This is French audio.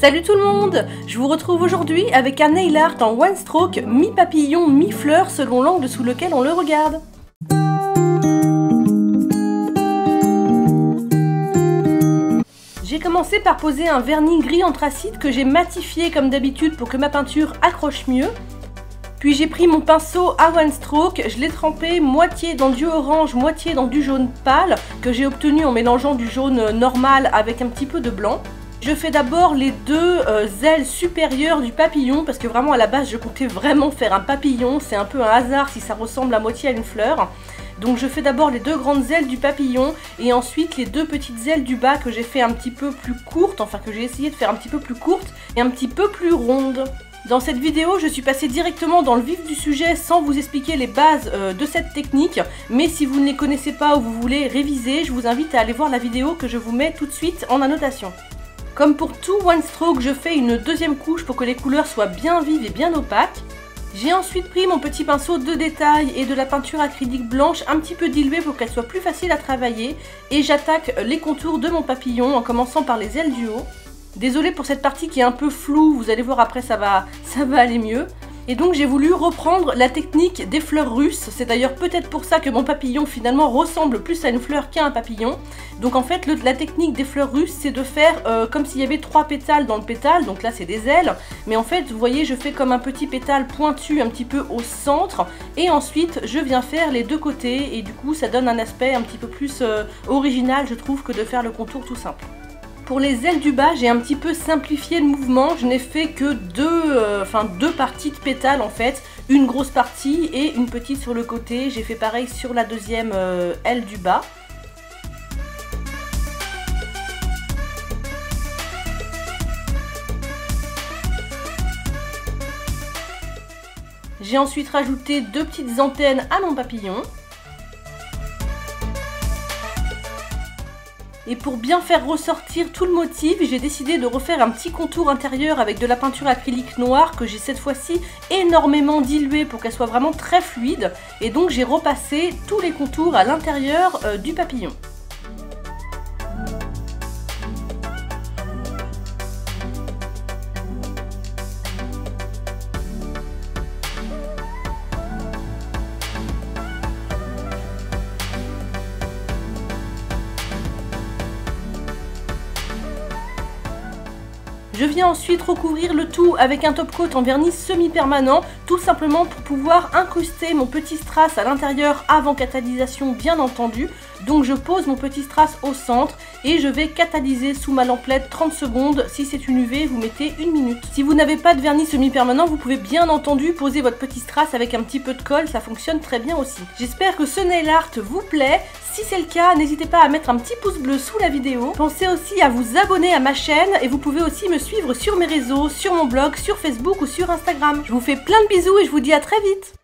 Salut tout le monde! Je vous retrouve aujourd'hui avec un nail art en one stroke, mi-papillon, mi-fleur selon l'angle sous lequel on le regarde. J'ai commencé par poser un vernis gris anthracite que j'ai matifié comme d'habitude pour que ma peinture accroche mieux. Puis j'ai pris mon pinceau à one stroke, je l'ai trempé moitié dans du orange, moitié dans du jaune pâle que j'ai obtenu en mélangeant du jaune normal avec un petit peu de blanc. Je fais d'abord les deux ailes supérieures du papillon parce que vraiment à la base je comptais vraiment faire un papillon, c'est un peu un hasard si ça ressemble à moitié à une fleur. Donc je fais d'abord les deux grandes ailes du papillon et ensuite les deux petites ailes du bas que j'ai fait un petit peu plus courtes, enfin que j'ai essayé de faire un petit peu plus courtes et un petit peu plus rondes. Dans cette vidéo, je suis passée directement dans le vif du sujet sans vous expliquer les bases de cette technique, mais si vous ne les connaissez pas ou vous voulez réviser, je vous invite à aller voir la vidéo que je vous mets tout de suite en annotation. Comme pour tout one stroke, je fais une deuxième couche pour que les couleurs soient bien vives et bien opaques. J'ai ensuite pris mon petit pinceau de détail et de la peinture acrylique blanche un petit peu diluée pour qu'elle soit plus facile à travailler et j'attaque les contours de mon papillon en commençant par les ailes du haut. Désolée pour cette partie qui est un peu floue, vous allez voir après ça va aller mieux. Et donc j'ai voulu reprendre la technique des fleurs russes, c'est d'ailleurs peut-être pour ça que mon papillon finalement ressemble plus à une fleur qu'à un papillon. Donc en fait la technique des fleurs russes c'est de faire comme s'il y avait 3 pétales dans le pétale, donc là c'est des ailes. Mais en fait vous voyez je fais comme un petit pétale pointu un petit peu au centre et ensuite je viens faire les deux côtés et du coup ça donne un aspect un petit peu plus original je trouve que de faire le contour tout simple. Pour les ailes du bas, j'ai un petit peu simplifié le mouvement, je n'ai fait que deux parties de pétales en fait, une grosse partie et une petite sur le côté, j'ai fait pareil sur la deuxième aile du bas. J'ai ensuite rajouté deux petites antennes à mon papillon. Et pour bien faire ressortir tout le motif, j'ai décidé de refaire un petit contour intérieur avec de la peinture acrylique noire que j'ai cette fois-ci énormément diluée pour qu'elle soit vraiment très fluide. Et donc j'ai repassé tous les contours à l'intérieur du papillon. Je viens ensuite recouvrir le tout avec un top coat en vernis semi-permanent, tout simplement pour pouvoir incruster mon petit strass à l'intérieur avant catalysation bien entendu. Donc je pose mon petit strass au centre et je vais catalyser sous ma lampe LED 30 secondes. Si c'est une UV, vous mettez 1 minute. Si vous n'avez pas de vernis semi-permanent, vous pouvez bien entendu poser votre petit strass avec un petit peu de colle, ça fonctionne très bien aussi. J'espère que ce nail art vous plaît. Si c'est le cas, n'hésitez pas à mettre un petit pouce bleu sous la vidéo. Pensez aussi à vous abonner à ma chaîne et vous pouvez aussi me suivre sur mes réseaux, sur mon blog, sur Facebook ou sur Instagram. Je vous fais plein de bisous et je vous dis à très vite.